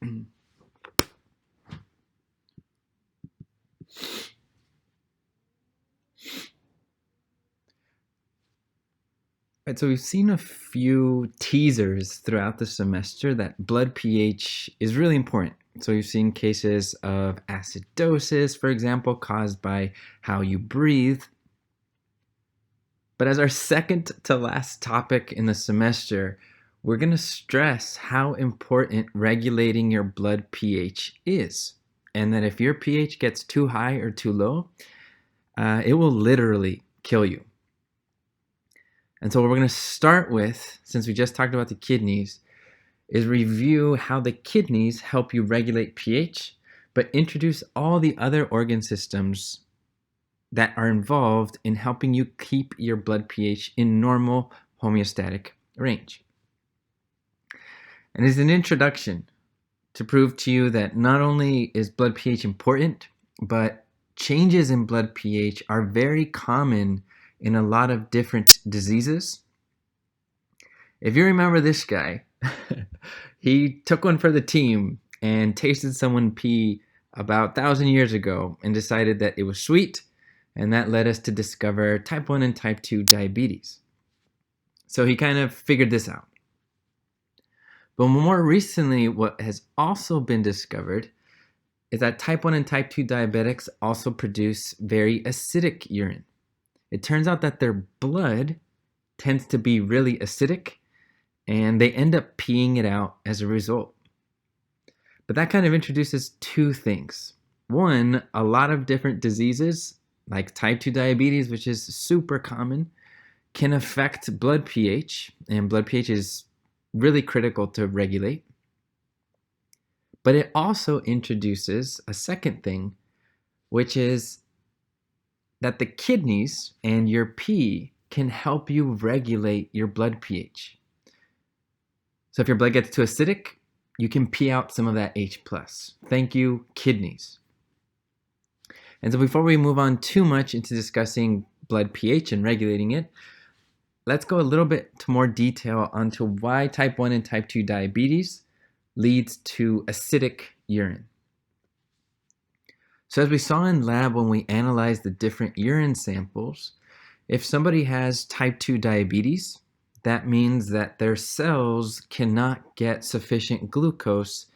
Right, so we've seen a few teasers throughout the semester that blood pH is really important. So we've seen cases of acidosis, for example, caused by how you breathe. But as our second to last topic in the semester, we're going to stress how important regulating your blood pH is. And that if your pH gets too high or too low, it will literally kill you. And so what we're going to start with, since we just talked about the kidneys, is review how the kidneys help you regulate pH, but introduce all the other organ systems that are involved in helping you keep your blood pH in normal homeostatic range. And as an introduction to prove to you that not only is blood pH important, but changes in blood pH are very common in a lot of different diseases. If you remember this guy, he took one for the team and tasted someone pee about 1,000 years ago and decided that it was sweet, and that led us to discover type 1 and type 2 diabetes. So he kind of figured this out. But more recently, what has also been discovered is that type 1 and type 2 diabetics also produce very acidic urine. It turns out that their blood tends to be really acidic, and they end up peeing it out as a result. But that kind of introduces two things. One, a lot of different diseases, like type 2 diabetes, which is super common, can affect blood pH, and blood pH is really critical to regulate. But it also introduces a second thing, which is that the kidneys and your pee can help you regulate your blood pH. So if your blood gets too acidic, you can pee out some of that H+. Thank you, kidneys. And so before we move on too much into discussing blood pH and regulating it, let's go a little bit to more detail onto why type 1 and type 2 diabetes leads to acidic urine. So as we saw in lab when we analyzed the different urine samples, if somebody has type 2 diabetes, that means that their cells cannot get sufficient glucose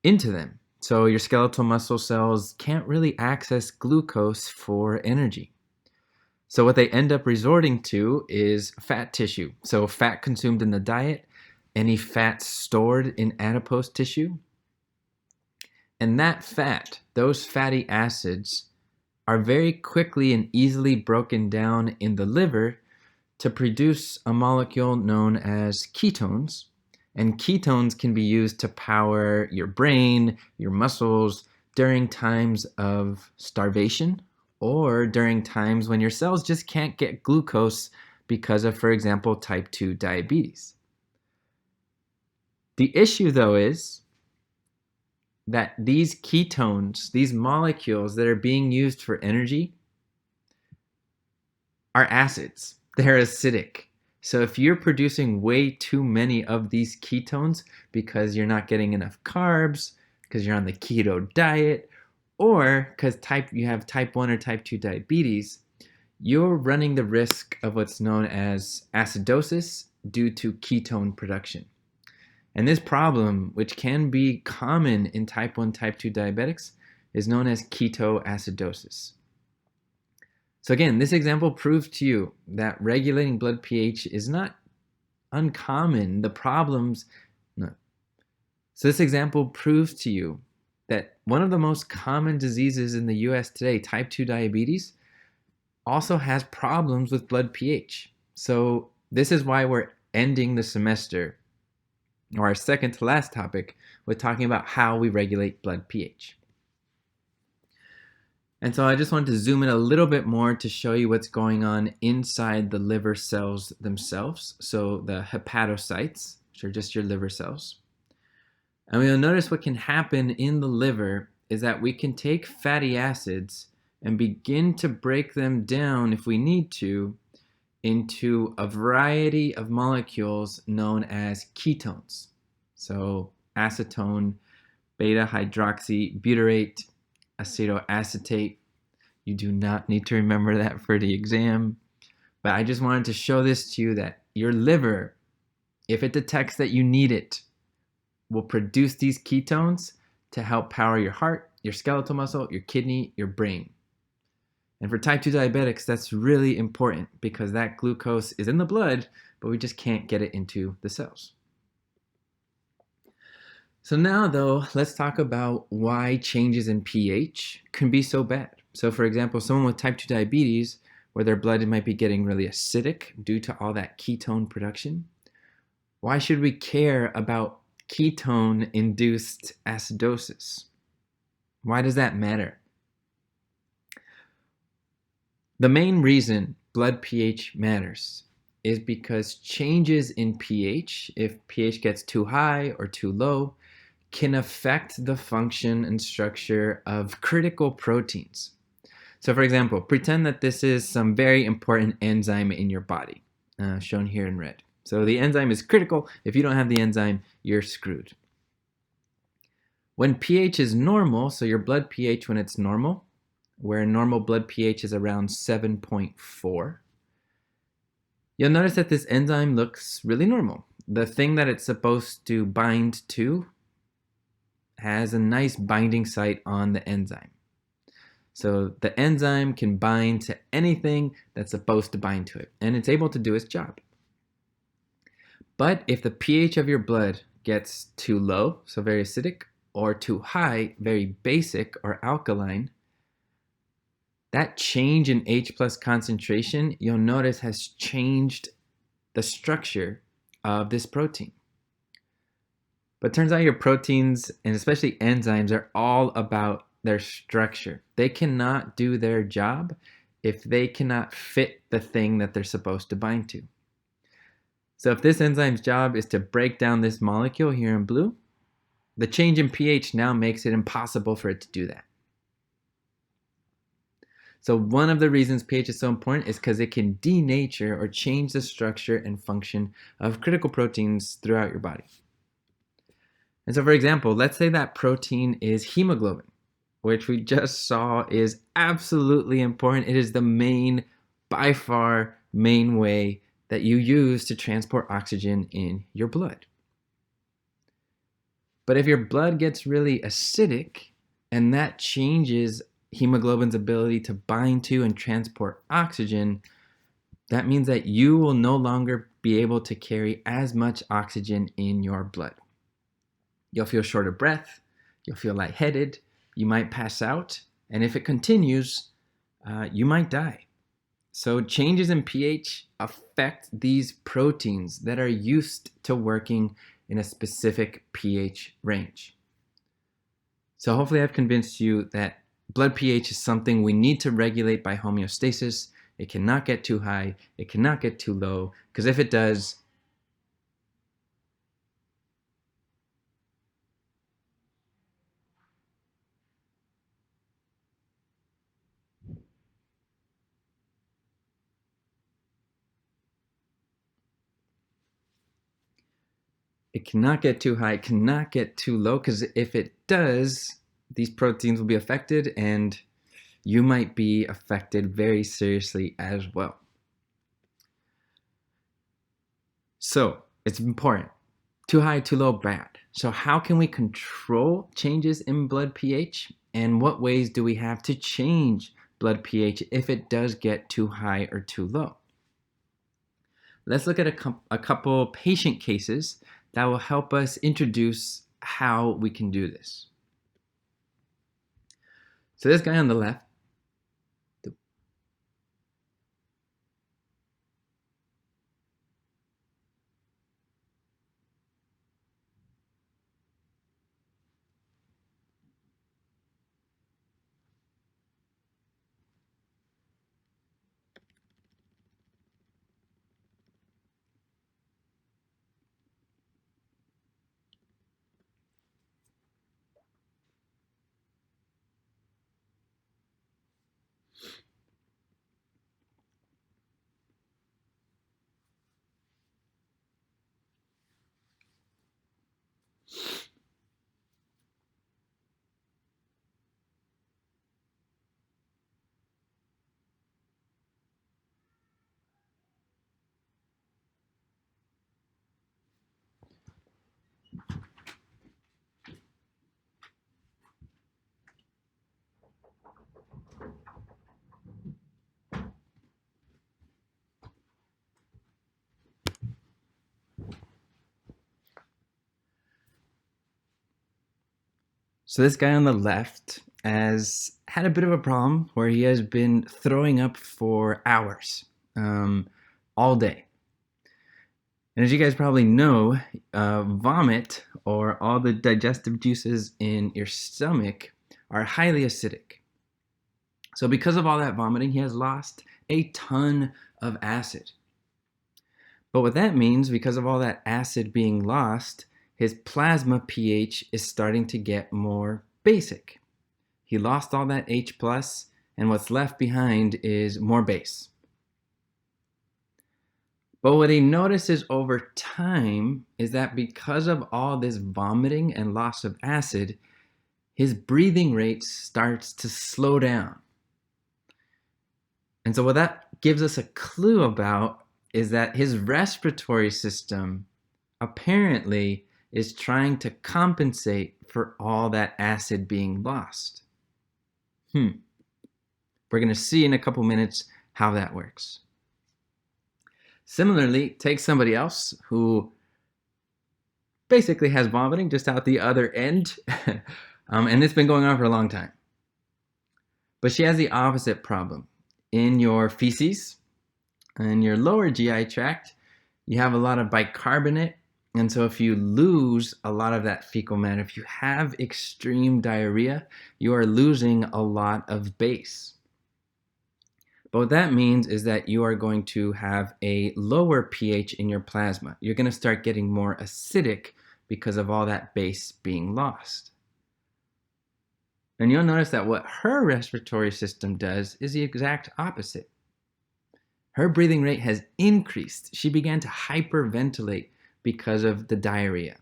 into them. So your skeletal muscle cells can't really access glucose for energy. So what they end up resorting to is fat tissue. So fat consumed in the diet, any fat stored in adipose tissue. And that fat, those fatty acids, are very quickly and easily broken down in the liver to produce a molecule known as ketones. And ketones can be used to power your brain, your muscles during times of starvation or during times when your cells just can't get glucose because of, for example, type 2 diabetes. The issue, though, is that these ketones, these molecules that are being used for energy, are acids. They're acidic. So if you're producing way too many of these ketones because you're not getting enough carbs, because you're on the keto diet, or because you have type 1 or type 2 diabetes, you're running the risk of what's known as acidosis due to ketone production. And this problem, which can be common in type 1, type 2 diabetics, is known as ketoacidosis. So again, this example proves to you that regulating blood pH is not uncommon. The problems, no. So this example proves to you that one of the most common diseases in the US today, type 2 diabetes, also has problems with blood pH. So this is why we're ending the semester, or our second to last topic, with talking about how we regulate blood pH. And so I just wanted to zoom in a little bit more to show you what's going on inside the liver cells themselves. So the hepatocytes, which are just your liver cells. And we'll notice what can happen in the liver is that we can take fatty acids and begin to break them down, if we need to, into a variety of molecules known as ketones. So acetone, beta hydroxybutyrate acetoacetate. You do not need to remember that for the exam, but I just wanted to show this to you that your liver, if it detects that you need it, will produce these ketones to help power your heart, your skeletal muscle, your kidney, your brain. And for type 2 diabetics, that's really important because that glucose is in the blood, but we just can't get it into the cells. So now, though, let's talk about why changes in pH can be so bad. So for example, someone with type 2 diabetes, where their blood might be getting really acidic due to all that ketone production, why should we care about ketone-induced acidosis? Why does that matter? The main reason blood pH matters is because changes in pH, if pH gets too high or too low, can affect the function and structure of critical proteins. So for example, pretend that this is some very important enzyme in your body, shown here in red. So the enzyme is critical. If you don't have the enzyme, you're screwed. When pH is normal, so your blood pH when it's normal, where normal blood pH is around 7.4, you'll notice that this enzyme looks really normal. The thing that it's supposed to bind to has a nice binding site on the enzyme. So the enzyme can bind to anything that's supposed to bind to it, and it's able to do its job. But if the pH of your blood gets too low, so very acidic, or too high, very basic or alkaline, that change in H plus concentration, you'll notice, has changed the structure of this protein. But it turns out your proteins, and especially enzymes, are all about their structure. They cannot do their job if they cannot fit the thing that they're supposed to bind to. So if this enzyme's job is to break down this molecule here in blue, the change in pH now makes it impossible for it to do that. So one of the reasons pH is so important is because it can denature or change the structure and function of critical proteins throughout your body. And so for example, let's say that protein is hemoglobin, which we just saw is absolutely important. It is the main, by far, main way that you use to transport oxygen in your blood. But if your blood gets really acidic and that changes hemoglobin's ability to bind to and transport oxygen, that means that you will no longer be able to carry as much oxygen in your blood. You'll feel short of breath, you'll feel lightheaded, you might pass out, and if it continues, you might die. So changes in pH affect these proteins that are used to working in a specific pH range. So hopefully I've convinced you that blood pH is something we need to regulate by homeostasis. It cannot get too high, it cannot get too low, because if it does, it cannot get too high, it cannot get too low, because if it does, these proteins will be affected and you might be affected very seriously as well. So it's important. Too high, too low, bad. So how can we control changes in blood pH? And what ways do we have to change blood pH if it does get too high or too low? Let's look at a couple patient cases that will help us introduce how we can do this. So this guy on the left, So this guy on the left has had a bit of a problem where he has been throwing up for hours, all day. And as you guys probably know, vomit or all the digestive juices in your stomach are highly acidic. So because of all that vomiting, he has lost a ton of acid. But what that means, because of all that acid being lost, his plasma pH is starting to get more basic. He lost all that H+, and what's left behind is more base. But what he notices over time is that because of all this vomiting and loss of acid, his breathing rate starts to slow down. And so what that gives us a clue about is that his respiratory system apparently is trying to compensate for all that acid being lost. We're going to see in a couple minutes how that works. Similarly, take somebody else who basically has vomiting just out the other end, and it's been going on for a long time. But she has the opposite problem. In your feces, in your lower GI tract, you have a lot of bicarbonate, and so if you lose a lot of that fecal matter, if you have extreme diarrhea, you are losing a lot of base. But what that means is that you are going to have a lower pH in your plasma. You're going to start getting more acidic because of all that base being lost. And you'll notice that what her respiratory system does is the exact opposite. Her breathing rate has increased. She began to hyperventilate because of the diarrhea.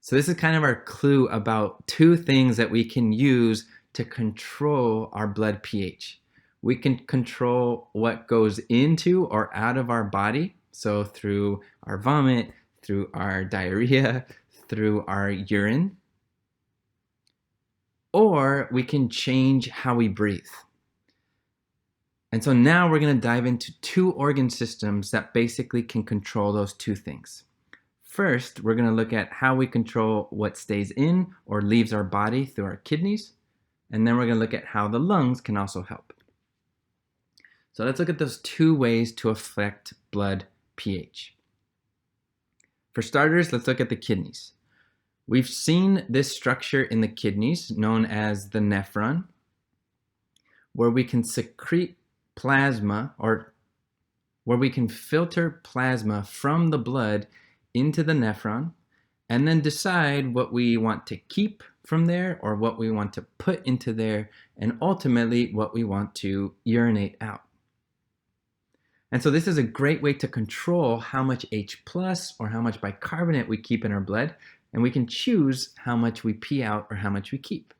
So this is kind of our clue about two things that we can use to control our blood pH. We can control what goes into or out of our body, so through our vomit, through our diarrhea, through our urine, or we can change how we breathe. And so now we're going to dive into two organ systems that basically can control those two things. First, we're going to look at how we control what stays in or leaves our body through our kidneys. And then we're going to look at how the lungs can also help. So let's look at those two ways to affect blood pH. For starters, let's look at the kidneys. We've seen this structure in the kidneys known as the nephron, where we can secrete plasma, or where we can filter plasma from the blood into the nephron and then decide what we want to keep from there or what we want to put into there, and ultimately what we want to urinate out. And so this is a great way to control how much H+ or how much bicarbonate we keep in our blood, and we can choose how much we pee out or how much we keep.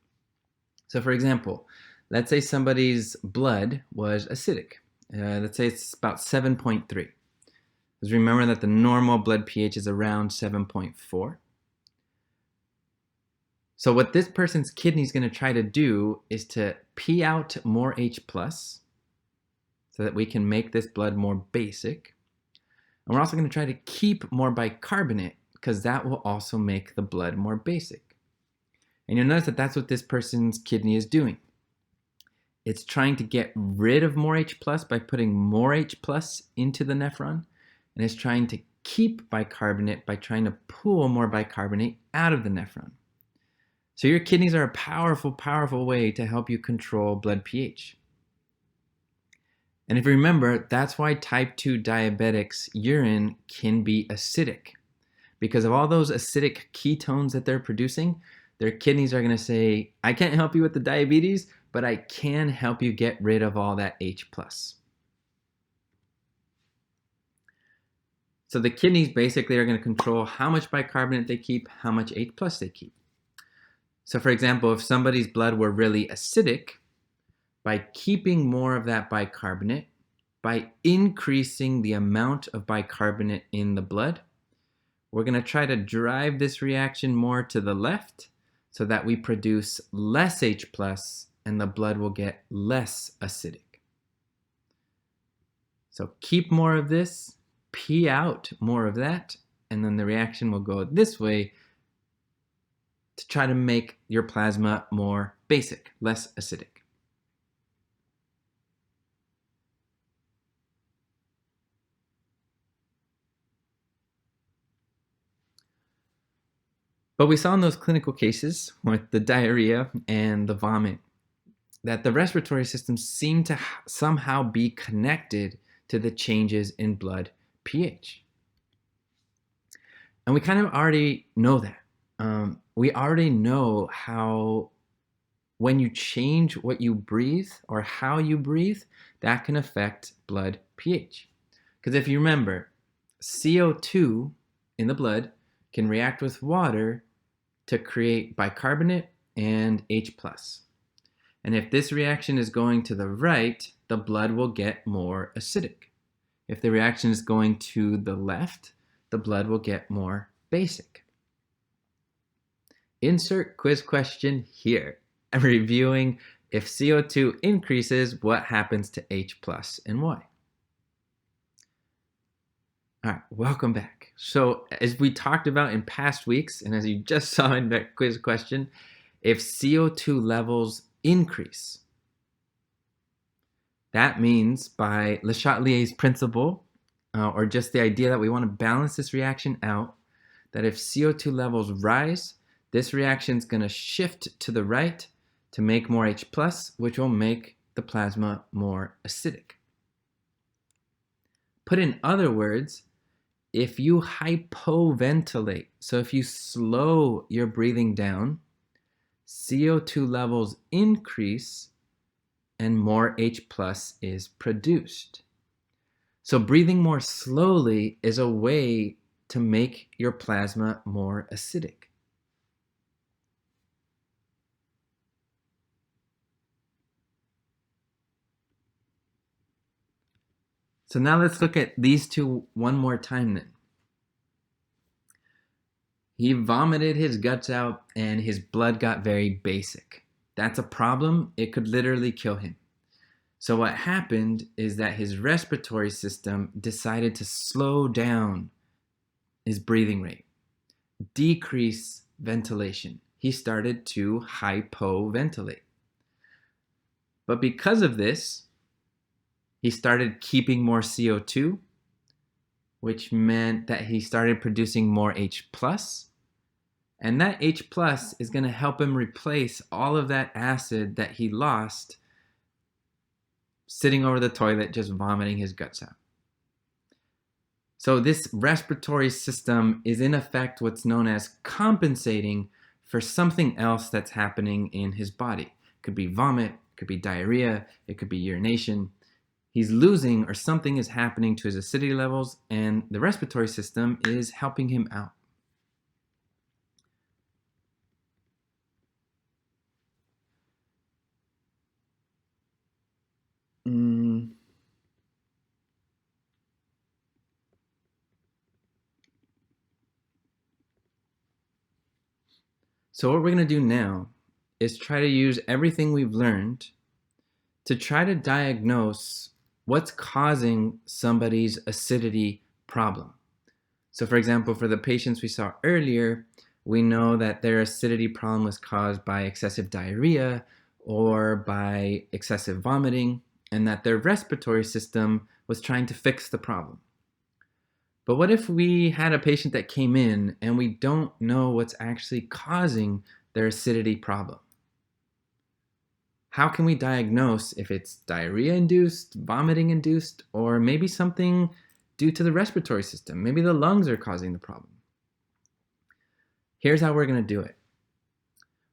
So for example, let's say somebody's blood was acidic. Let's say it's about 7.3. Because remember that the normal blood pH is around 7.4. So what this person's kidney is going to try to do is to pee out more H+, so that we can make this blood more basic. And we're also going to try to keep more bicarbonate, because that will also make the blood more basic. And you'll notice that that's what this person's kidney is doing. It's trying to get rid of more H+ by putting more H+ into the nephron, and it's trying to keep bicarbonate by trying to pull more bicarbonate out of the nephron. So your kidneys are a powerful, powerful way to help you control blood pH. And if you remember, that's why type 2 diabetics' urine can be acidic. Because of all those acidic ketones that they're producing, their kidneys are going to say, I can't help you with the diabetes, but I can help you get rid of all that H+. So the kidneys basically are going to control how much bicarbonate they keep, how much H+ they keep. So for example, if somebody's blood were really acidic, by keeping more of that bicarbonate, by increasing the amount of bicarbonate in the blood, we're going to try to drive this reaction more to the left so that we produce less H+, and the blood will get less acidic. So keep more of this, pee out more of that, and then the reaction will go this way to try to make your plasma more basic, less acidic. But we saw in those clinical cases with the diarrhea and the vomit that the respiratory system seemed to somehow be connected to the changes in blood pH. And we kind of already know that. We already know how when you change what you breathe or how you breathe, that can affect blood pH. Because if you remember, CO2 in the blood can react with water to create bicarbonate and H+. And if this reaction is going to the right, the blood will get more acidic. If the reaction is going to the left, the blood will get more basic. Insert quiz question here. I'm reviewing if CO2 increases, what happens to H+ and why? All right, welcome back. So as we talked about in past weeks, and as you just saw in that quiz question, if CO2 levels increase, that means by Le Chatelier's principle, or just the idea that we want to balance this reaction out, that if CO2 levels rise, this reaction is going to shift to the right to make more H+, which will make the plasma more acidic. Put in other words, if you hypoventilate, so if you slow your breathing down, CO2 levels increase and more H+ is produced. So breathing more slowly is a way to make your plasma more acidic. So now let's look at these two one more time then. He vomited his guts out and his blood got very basic. That's a problem. It could literally kill him. So what happened is that his respiratory system decided to slow down his breathing rate, decrease ventilation. He started to hypoventilate. But because of this, he started keeping more CO2, which meant that he started producing more H+. And that H+ is going to help him replace all of that acid that he lost sitting over the toilet just vomiting his guts out. So this respiratory system is in effect what's known as compensating for something else that's happening in his body. It could be vomit, it could be diarrhea, it could be urination. He's losing or something is happening to his acidity levels, and the respiratory system is helping him out. So what we're going to do now is try to use everything we've learned to try to diagnose what's causing somebody's acidity problem. So for example, for the patients we saw earlier, we know that their acidity problem was caused by excessive diarrhea or by excessive vomiting, and that their respiratory system was trying to fix the problem. But what if we had a patient that came in and we don't know what's actually causing their acidity problem? How can we diagnose if it's diarrhea-induced, vomiting-induced, or maybe something due to the respiratory system? Maybe the lungs are causing the problem. Here's how we're going to do it.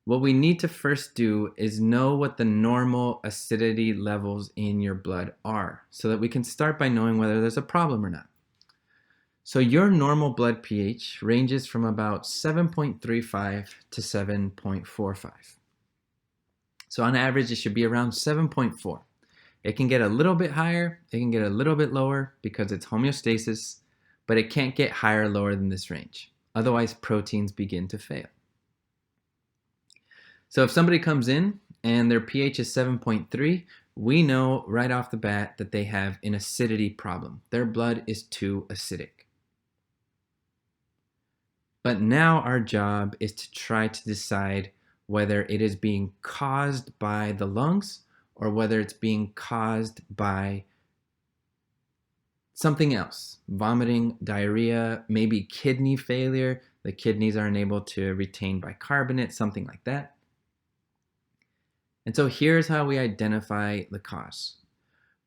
What we need to first do is know what the normal acidity levels in your blood are, so that we can start by knowing whether there's a problem or not. So your normal blood pH ranges from about 7.35 to 7.45. So on average, it should be around 7.4. It can get a little bit higher, it can get a little bit lower because it's homeostasis, but it can't get higher or lower than this range. Otherwise, proteins begin to fail. So if somebody comes in and their pH is 7.3, we know right off the bat that they have an acidity problem. Their blood is too acidic. But now our job is to try to decide whether it is being caused by the lungs or whether it's being caused by something else. Vomiting, diarrhea, maybe kidney failure. The kidneys aren't able to retain bicarbonate, something like that. And so here's how we identify the cause.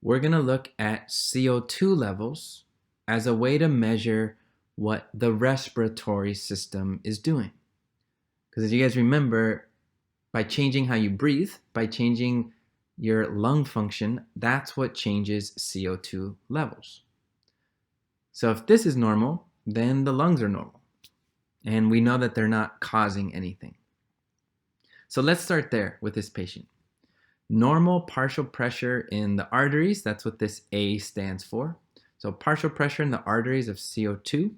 We're going to look at CO2 levels as a way to measure what the respiratory system is doing. Because as you guys remember, by changing how you breathe, by changing your lung function, that's what changes CO2 levels. So if this is normal, then the lungs are normal. And we know that they're not causing anything. So let's start there with this patient. Normal partial pressure in the arteries, that's what this A stands for. So partial pressure in the arteries of CO2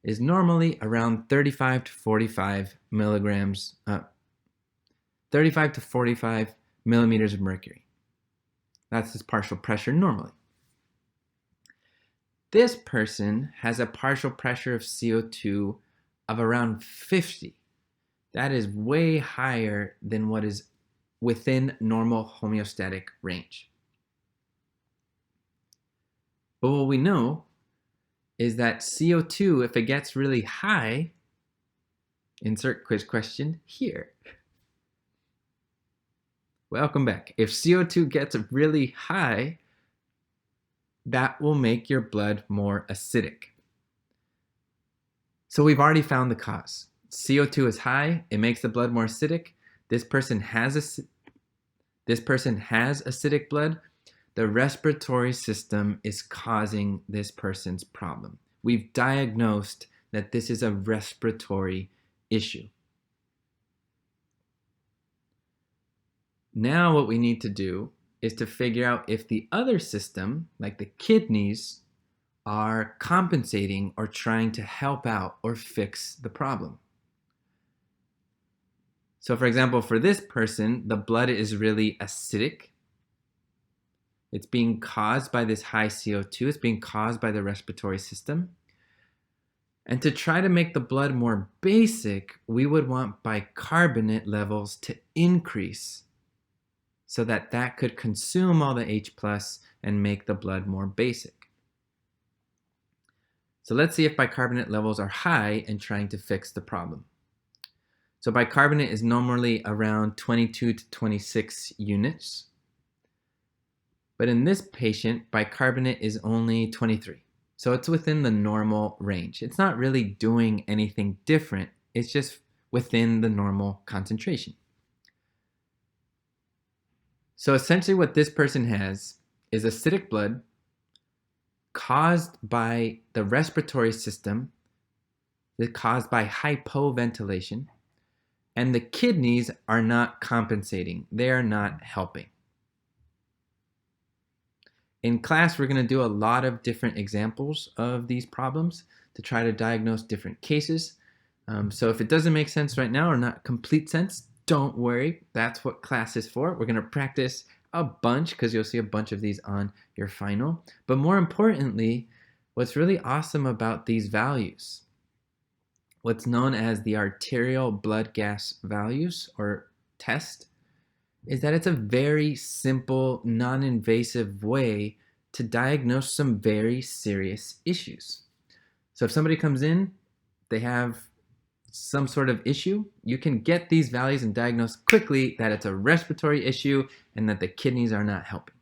is normally around 35 to 45 milligrams, 35 to 45 millimeters of mercury. That's his partial pressure normally. This person has a partial pressure of CO2 of around 50. That is way higher than what is within normal homeostatic range. But what we know is that CO2, if it gets really high, insert quiz question here. Welcome back. If CO2 gets really high, that will make your blood more acidic. So we've already found the cause. CO2 is high, it makes the blood more acidic. This person has acidic blood. The respiratory system is causing this person's problem. We've diagnosed that this is a respiratory issue. Now what we need to do is to figure out if the other system, like the kidneys, are compensating or trying to help out or fix the problem. So for example, for this person, the blood is really acidic. It's being caused by this high CO2. It's being caused by the respiratory system. And to try to make the blood more basic, we would want bicarbonate levels to increase so that that could consume all the H+ and make the blood more basic. So let's see if bicarbonate levels are high and trying to fix the problem. So bicarbonate is normally around 22 to 26 units. But in this patient, bicarbonate is only 23. So it's within the normal range. It's not really doing anything different. It's just within the normal concentration. So essentially what this person has is acidic blood caused by the respiratory system, caused by hypoventilation, and the kidneys are not compensating. They are not helping. In class, we're going to do a lot of different examples of these problems to try to diagnose different cases. So if it doesn't make sense right now or not complete sense, don't worry. That's what class is for. We're going to practice a bunch because you'll see a bunch of these on your final. But more importantly, what's really awesome about these values, what's known as the arterial blood gas values or test, is that it's a very simple, non-invasive way to diagnose some very serious issues. So if somebody comes in, they have some sort of issue, you can get these values and diagnose quickly that it's a respiratory issue and that the kidneys are not helping.